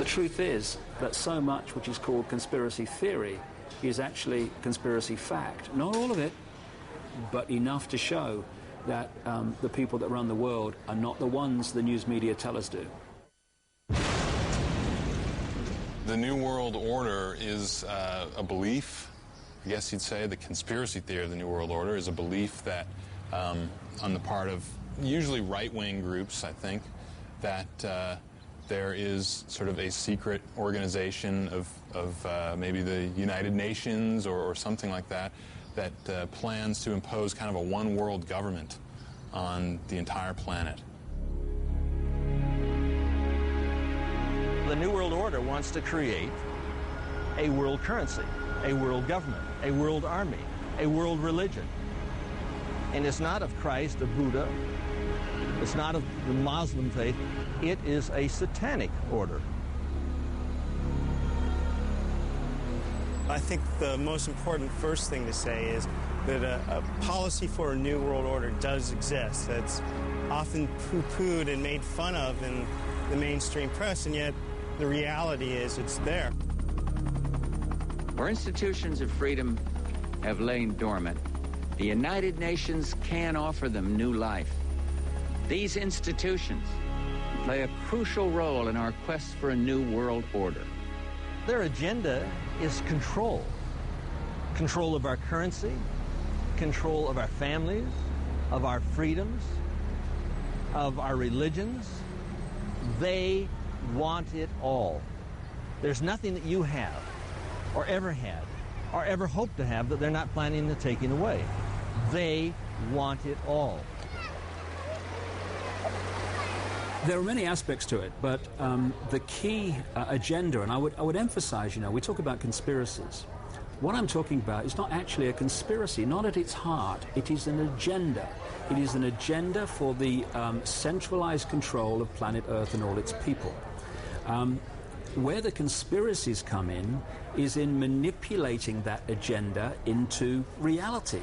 The truth is that so much which is called conspiracy theory is actually conspiracy fact. Not all of it, but enough to show that the people that run the world are not the ones the news media tell us do. The New World Order is a belief, I guess you'd say. The conspiracy theory of the New World Order is a belief that, on the part of usually right-wing groups, I think, that there is sort of a secret organization of maybe the United Nations or something like that, that plans to impose kind of a one-world government on the entire planet. The New World Order wants to create a world currency, a world government, a world army, a world religion. And it's not of Christ, of Buddha, it's not of the Muslim faith, it is a satanic order. I think the most important first thing to say is that a policy for a new world order does exist. That's often poo-pooed and made fun of in the mainstream press, and yet the reality is it's there. Our institutions of freedom have lain dormant. The United Nations can offer them new life. These institutions play a crucial role in our quest for a new world order. Their agenda is control. Control of our currency, control of our families, of our freedoms, of our religions. They want it all. There's nothing that you have, or ever had, or ever hope to have that they're not planning to taking away. They want it all. There are many aspects to it, but the key agenda, and I would emphasize, we talk about conspiracies. What I'm talking about is not actually a conspiracy, not at its heart. It is an agenda. It is an agenda for the centralized control of planet Earth and all its people. Where the conspiracies come in is in manipulating that agenda into reality.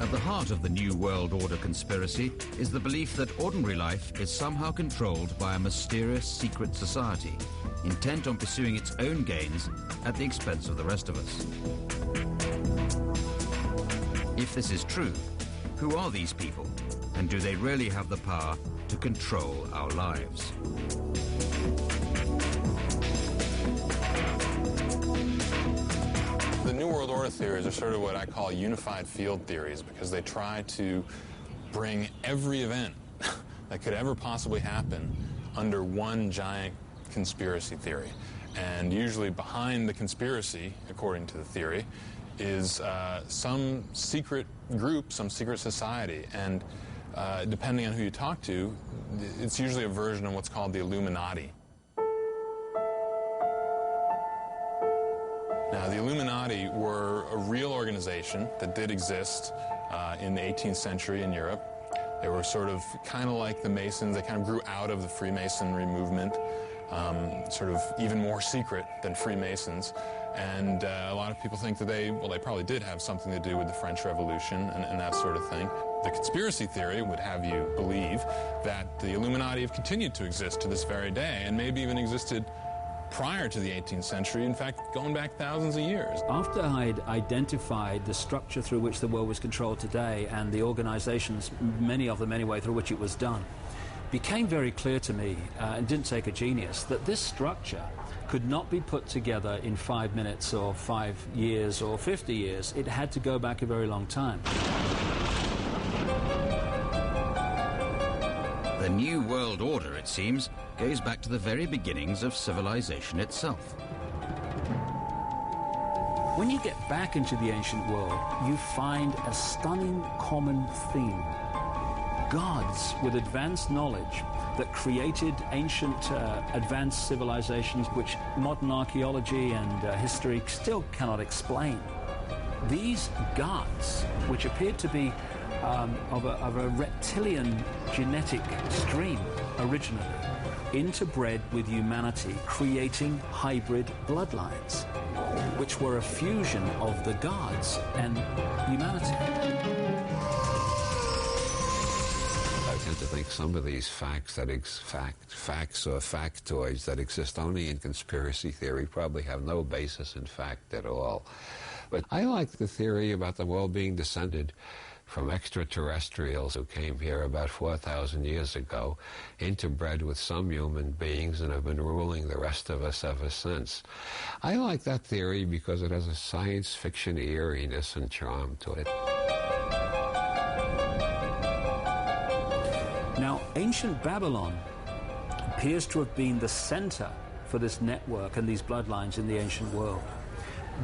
At the heart of the New World Order conspiracy is the belief that ordinary life is somehow controlled by a mysterious secret society, intent on pursuing its own gains at the expense of the rest of us. If this is true, who are these people, and do they really have the power to control our lives? The New World Order theories are sort of what I call unified field theories, because they try to bring every event that could ever possibly happen under one giant conspiracy theory. And usually behind the conspiracy, according to the theory, is some secret group, some secret society. And depending on who you talk to, it's usually a version of what's called the Illuminati. Now, the Illuminati were a real organization that did exist in the 18th century in Europe. They were sort of kind of like the Masons. They kind of grew out of the Freemasonry movement, sort of even more secret than Freemasons. And a lot of people think that they probably did have something to do with the French Revolution and that sort of thing. The conspiracy theory would have you believe that the Illuminati have continued to exist to this very day, and maybe even existed prior to the 18th century, in fact, going back thousands of years. After I'd identified the structure through which the world was controlled today and the organizations, many of them anyway, through which it was done, became very clear to me, and didn't take a genius, that this structure could not be put together in 5 minutes or 5 years or 50 years. It had to go back a very long time. The New World Order, it seems, goes back to the very beginnings of civilization itself. When you get back into the ancient world, you find a stunning common theme. Gods with advanced knowledge that created ancient advanced civilizations which modern archaeology and history still cannot explain. These gods, which appeared to be of a reptilian genetic stream originally, interbred with humanity, creating hybrid bloodlines, which were a fusion of the gods and humanity. Uit het think some of these facts or factoids that exist only in conspiracy theory probably have no basis in fact at all. But I like the theory about the world being descended from extraterrestrials who came here about 4,000 years ago, interbred with some human beings, and have been ruling the rest of us ever since. I like that theory because it has a science fiction eeriness and charm to it. Now, ancient Babylon appears to have been the center for this network and these bloodlines in the ancient world.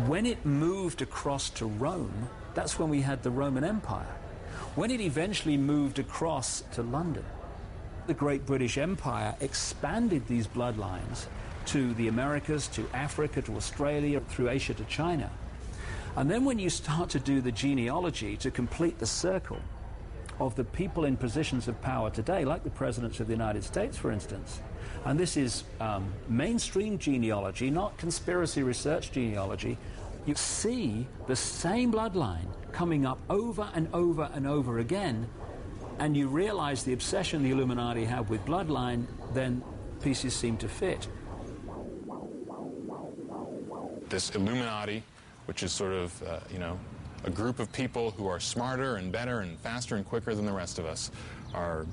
When it moved across to Rome, that's when we had the Roman Empire. When it eventually moved across to London, the Great British Empire expanded these bloodlines to the Americas, to Africa, to Australia, through Asia to China. And then when you start to do the genealogy to complete the circle of the people in positions of power today, like the presidents of the United States, for instance, and this is mainstream genealogy, not conspiracy research genealogy, you see the same bloodline coming up over and over and over again, and you realize the obsession the Illuminati have with bloodline, then pieces seem to fit. This Illuminati, which is sort of, a group of people who are smarter and better and faster and quicker than the rest of us, are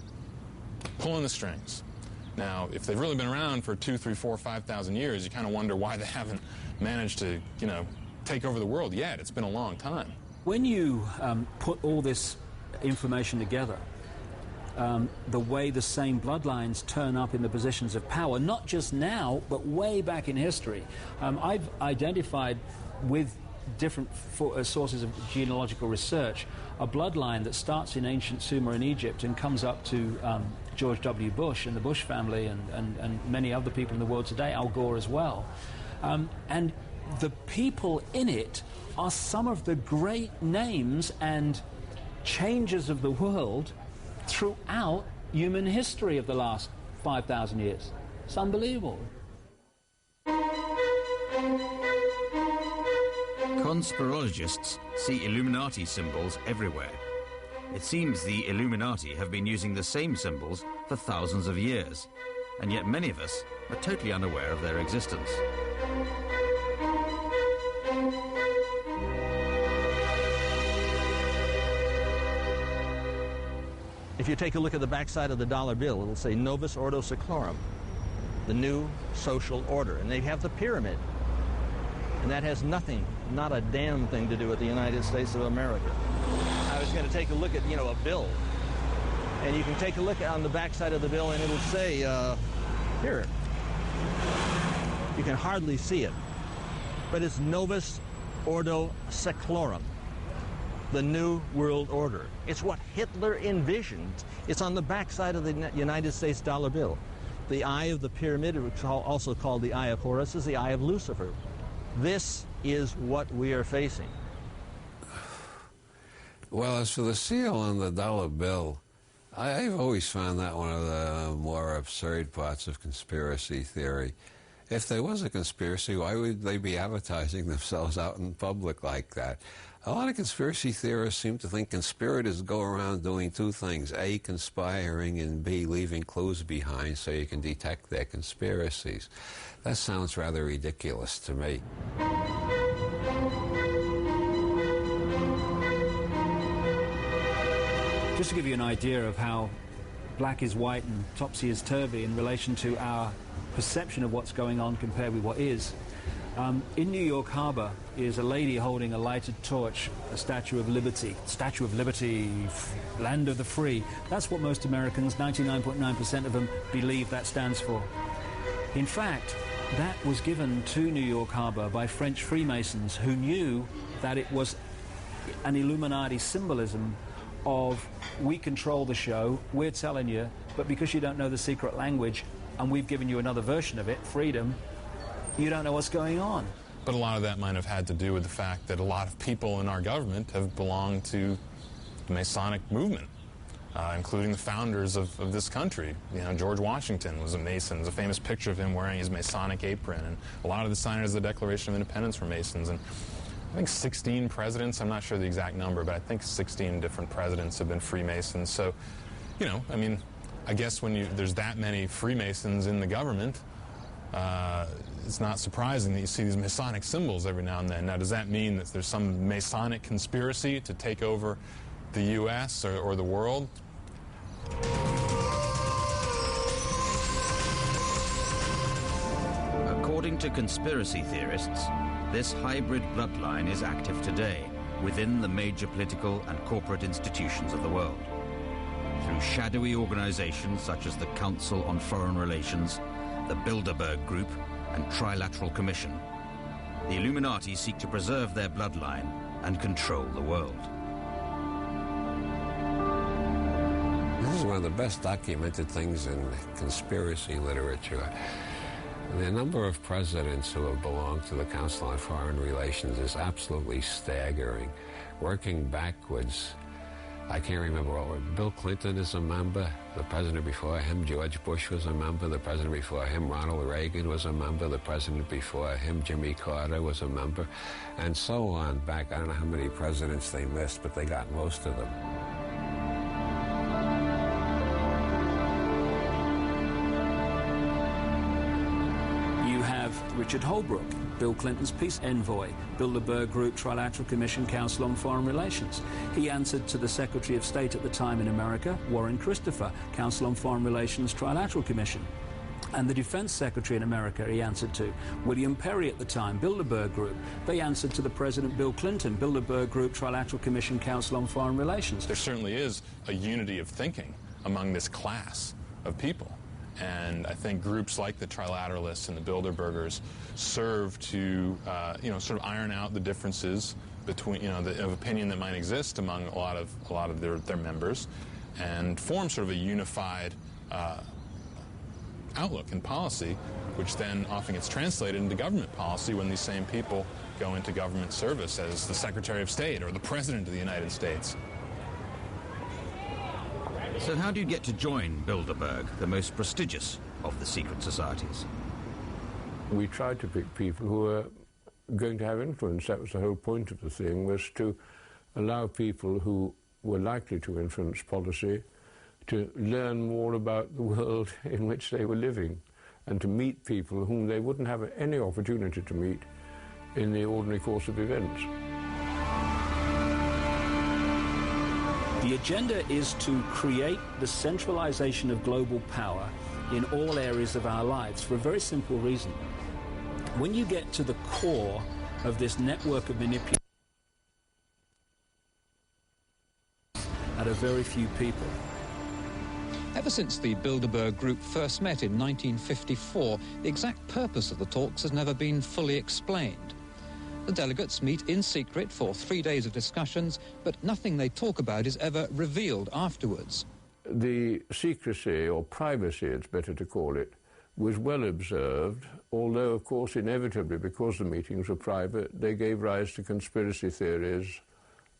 pulling the strings. Now, if they've really been around for 2, 3, 4, 5,000 years, you kind of wonder why they haven't managed to, take over the world yet. It's been a long time. When you put all this information together, the way the same bloodlines turn up in the positions of power, not just now, but way back in history. I've identified with different sources of genealogical research a bloodline that starts in ancient Sumer in Egypt and comes up to George W. Bush and the Bush family and many other people in the world today, Al Gore as well. And the people in it are some of the great names and changers of the world throughout human history of the last 5,000 years. It's unbelievable. Conspirologists see Illuminati symbols everywhere. It seems the Illuminati have been using the same symbols for thousands of years, and yet many of us are totally unaware of their existence. If you take a look at the backside of the dollar bill, it'll say Novus Ordo Seclorum, the new social order. And they have the pyramid. And that has nothing, not a damn thing to do with the United States of America. I was going to take a look at, a bill. And you can take a look on the backside of the bill and it'll say, here. You can hardly see it. But it's Novus Ordo Seclorum, the New World Order. It's what Hitler envisioned. It's on the backside of the United States dollar bill. The eye of the pyramid, which is also called the Eye of Horus, is the Eye of Lucifer. This is what we are facing. Well, as for the seal on the dollar bill, I've always found that one of the more absurd parts of conspiracy theory. If there was a conspiracy, why would they be advertising themselves out in public like that? A lot of conspiracy theorists seem to think conspirators go around doing two things: A, conspiring, and B, leaving clues behind so you can detect their conspiracies. That sounds rather ridiculous to me. Just to give you an idea of how black is white and topsy is turvy in relation to our perception of what's going on compared with what is. In New York Harbor is a lady holding a lighted torch, a Statue of Liberty. Statue of Liberty, land of the free. That's what most Americans, 99.9% of them, believe that stands for. In fact, that was given to New York Harbor by French Freemasons who knew that it was an Illuminati symbolism of, we control the show, we're telling you, but because you don't know the secret language and we've given you another version of it, freedom, you don't know what's going on. But a lot of that might have had to do with the fact that a lot of people in our government have belonged to the Masonic movement, including the founders of this country. George Washington was a Mason. There's a famous picture of him wearing his Masonic apron, and a lot of the signers of the Declaration of Independence were Masons. And I think 16 presidents, I'm not sure the exact number, but I think 16 different presidents have been Freemasons. So, I guess when there's that many Freemasons in the government, it's not surprising that you see these Masonic symbols every now and then. Now, does that mean that there's some Masonic conspiracy to take over the U.S. or the world? According to conspiracy theorists, this hybrid bloodline is active today within the major political and corporate institutions of the world. Through shadowy organizations such as the Council on Foreign Relations, the Bilderberg Group, and Trilateral Commission, the Illuminati seek to preserve their bloodline and control the world. This is one of the best documented things in conspiracy literature. The number of presidents who have belonged to the Council on Foreign Relations is absolutely staggering. Working backwards, I can't remember all. Bill Clinton is a member. The president before him, George Bush, was a member. The president before him, Ronald Reagan, was a member. The president before him, Jimmy Carter, was a member. And so on back. I don't know how many presidents they missed, but they got most of them. Richard Holbrooke, Bill Clinton's peace envoy, Bilderberg Group, Trilateral Commission, Council on Foreign Relations. He answered to the Secretary of State at the time in America, Warren Christopher, Council on Foreign Relations, Trilateral Commission. And the Defense Secretary in America he answered to, William Perry at the time, Bilderberg Group. They answered to the President Bill Clinton, Bilderberg Group, Trilateral Commission, Council on Foreign Relations. There certainly is a unity of thinking among this class of people. And I think groups like the Trilateralists and the Bilderbergers serve to, sort of iron out the differences between, of opinion that might exist among a lot of their members, and form sort of a unified outlook and policy, which then often gets translated into government policy when these same people go into government service as the Secretary of State or the President of the United States. So how do you get to join Bilderberg, the most prestigious of the secret societies? We tried to pick people who were going to have influence. That was the whole point of the thing, was to allow people who were likely to influence policy to learn more about the world in which they were living, and to meet people whom they wouldn't have any opportunity to meet in the ordinary course of events. The agenda is to create the centralization of global power in all areas of our lives for a very simple reason. When you get to the core of this network of manipulation at a very few people. Ever since the Bilderberg Group first met in 1954, the exact purpose of the talks has never been fully explained. The delegates meet in secret for 3 days of discussions, but nothing they talk about is ever revealed afterwards. The secrecy, or privacy it's better to call it, was well observed, although of course inevitably, because the meetings were private, they gave rise to conspiracy theories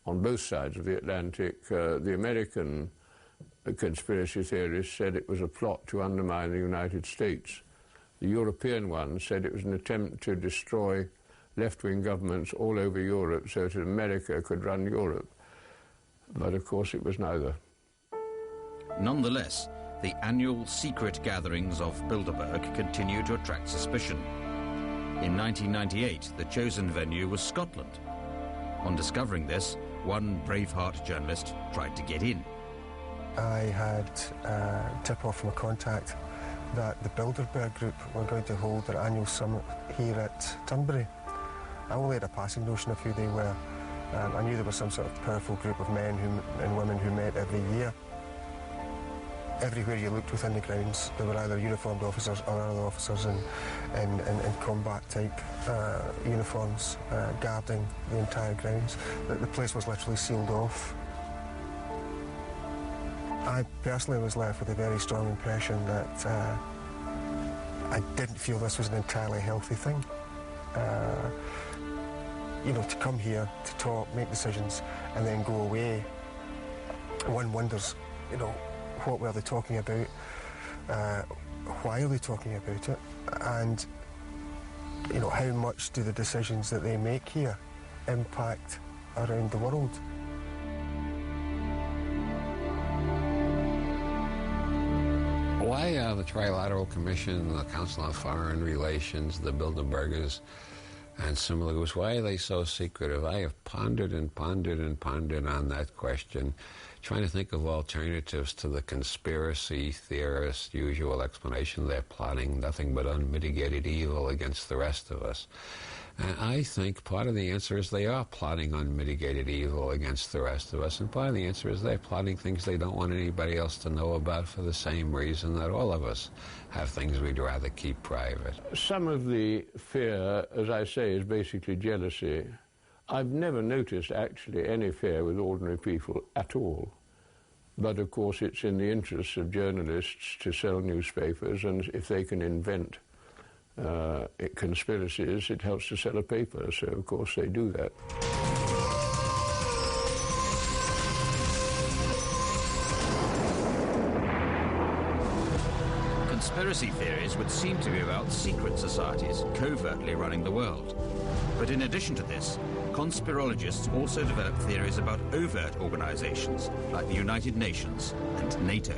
on both sides of the Atlantic. The American conspiracy theorists said it was a plot to undermine the United States. The European ones said it was an attempt to destroy left-wing governments all over Europe so that America could run Europe. But of course it was neither. Nonetheless, the annual secret gatherings of Bilderberg continue to attract suspicion. In 1998, the chosen venue was Scotland. On discovering this, one Braveheart journalist tried to get in. I had a tip-off from a contact that the Bilderberg Group were going to hold their annual summit here at Turnberry. I only had a passing notion of who they were. I knew there was some sort of powerful group of men and women who met every year. Everywhere you looked within the grounds, there were either uniformed officers or other officers in combat-type uniforms guarding the entire grounds. The place was literally sealed off. I personally was left with a very strong impression that I didn't feel this was an entirely healthy thing. To come here, to talk, make decisions, and then go away, one wonders, what were they talking about? Why are they talking about it? And, how much do the decisions that they make here impact around the world? Why the Trilateral Commission, the Council on Foreign Relations, the Bilderbergers, and similar groups, why are they so secretive? I have pondered and pondered and pondered on that question, trying to think of alternatives to the conspiracy theorist usual explanation. They're plotting nothing but unmitigated evil against the rest of us. And I think part of the answer is they are plotting unmitigated evil against the rest of us, and part of the answer is they're plotting things they don't want anybody else to know about for the same reason that all of us have things we'd rather keep private. Some of the fear, as I say, is basically jealousy. I've never noticed actually any fear with ordinary people at all. But of course it's in the interests of journalists to sell newspapers, and if they can invent conspiracies, it helps to sell a paper, so of course they do that. Conspiracy theories would seem to be about secret societies covertly running the world. But in addition to this, conspirologists also develop theories about overt organizations like the United Nations and NATO.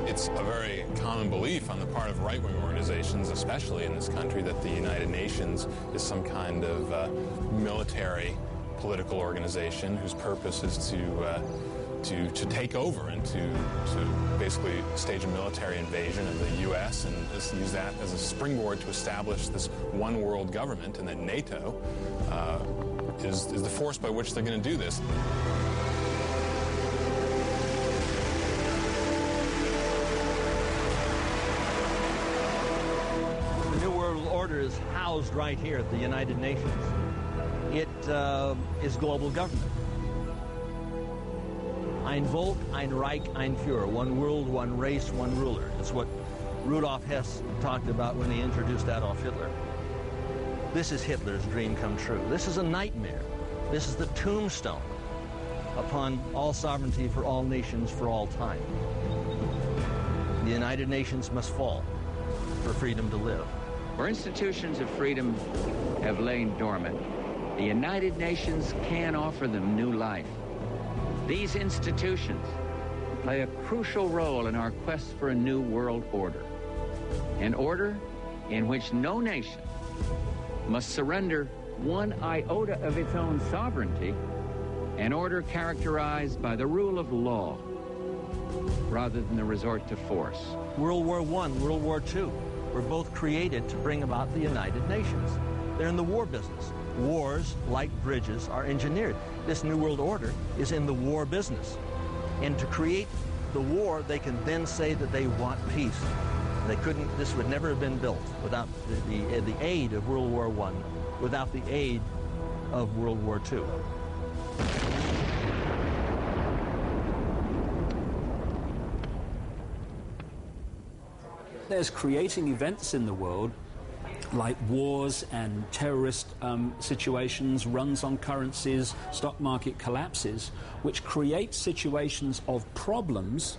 It's a very common belief on the part of right-wing organizations, especially in this country, that the United Nations is some kind of military political organization whose purpose is to take over and to basically stage a military invasion of the U.S. and just use that as a springboard to establish this one world government, and that NATO is the force by which they're going to do this. Is housed right here at the United Nations. It is global government. Ein Volk, ein Reich, ein Führer. One world, one race, one ruler. It's what Rudolf Hess talked about when he introduced Adolf Hitler. This is Hitler's dream come true. This is a nightmare. This is the tombstone upon all sovereignty for all nations for all time. The United Nations must fall for freedom to live. Where institutions of freedom have lain dormant, the United Nations can offer them new life. These institutions play a crucial role in our quest for a new world order. An order in which no nation must surrender one iota of its own sovereignty, an order characterized by the rule of law rather than the resort to force. World War I, World War II were both created to bring about the United Nations. They're in the war business. Wars, like bridges, are engineered. This New World Order is in the war business. And to create the war, they can then say that they want peace. They couldn't, this would never have been built without the aid of World War I, without the aid of World War II. There's creating events in the world like wars and terrorist situations, runs on currencies, stock market collapses, which create situations of problems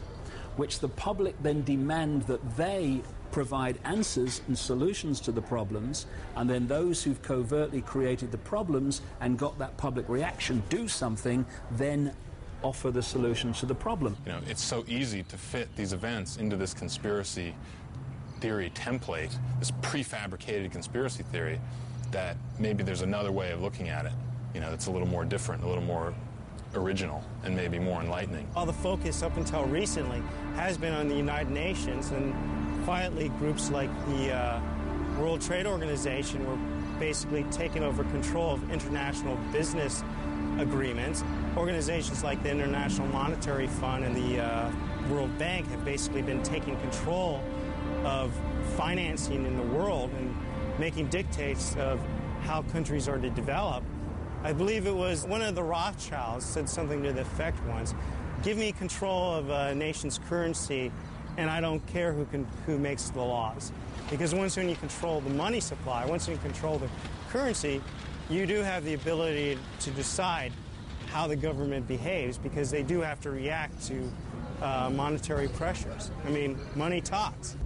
which the public then demand that they provide answers and solutions to the problems, and then those who've covertly created the problems and got that public reaction do something, then offer the solutions to the problem. You know, it's so easy to fit these events into this conspiracy theory template, this prefabricated conspiracy theory, that maybe there's another way of looking at it, you know, that's a little more different, a little more original, and maybe more enlightening. All the focus up until recently has been on the United Nations, and quietly groups like the World Trade Organization were basically taking over control of international business agreements. Organizations like the International Monetary Fund and the World Bank have basically been taking control of financing in the world and making dictates of how countries are to develop. I believe it was one of the Rothschilds said something to the effect once, give me control of a nation's currency and I don't care who makes the laws. Because once when you control the money supply, once you control the currency, you do have the ability to decide how the government behaves, because they do have to react to monetary pressures. I mean, money talks.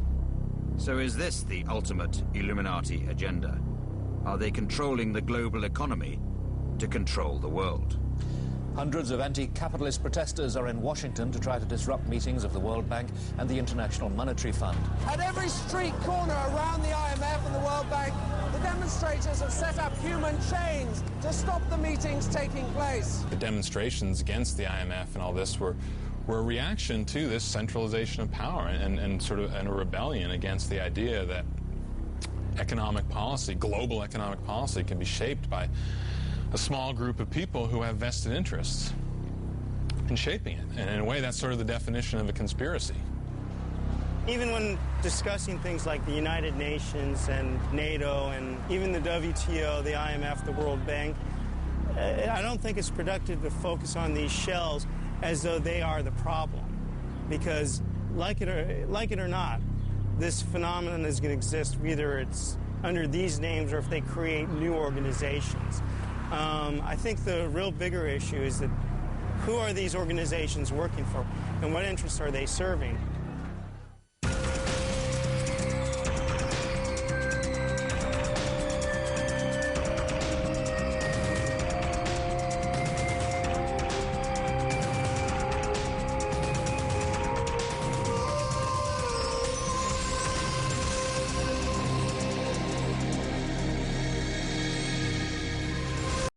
So is this the ultimate Illuminati agenda? Are they controlling the global economy to control the world? Hundreds of anti-capitalist protesters are in Washington to try to disrupt meetings of the World Bank and the International Monetary Fund. At every street corner around the IMF and the World Bank, the demonstrators have set up human chains to stop the meetings taking place. The demonstrations against the IMF and all this were a reaction to this centralization of power and sort of a rebellion against the idea that economic policy, global economic policy, can be shaped by a small group of people who have vested interests in shaping it. And in a way, that's sort of the definition of a conspiracy. Even when discussing things like the United Nations and NATO and even the WTO, the IMF, the World Bank, I don't think it's productive to focus on these shells as though they are the problem. Because like it or not, this phenomenon is going to exist, whether it's under these names or if they create new organizations. I think the real bigger issue is that who are these organizations working for and what interests are they serving?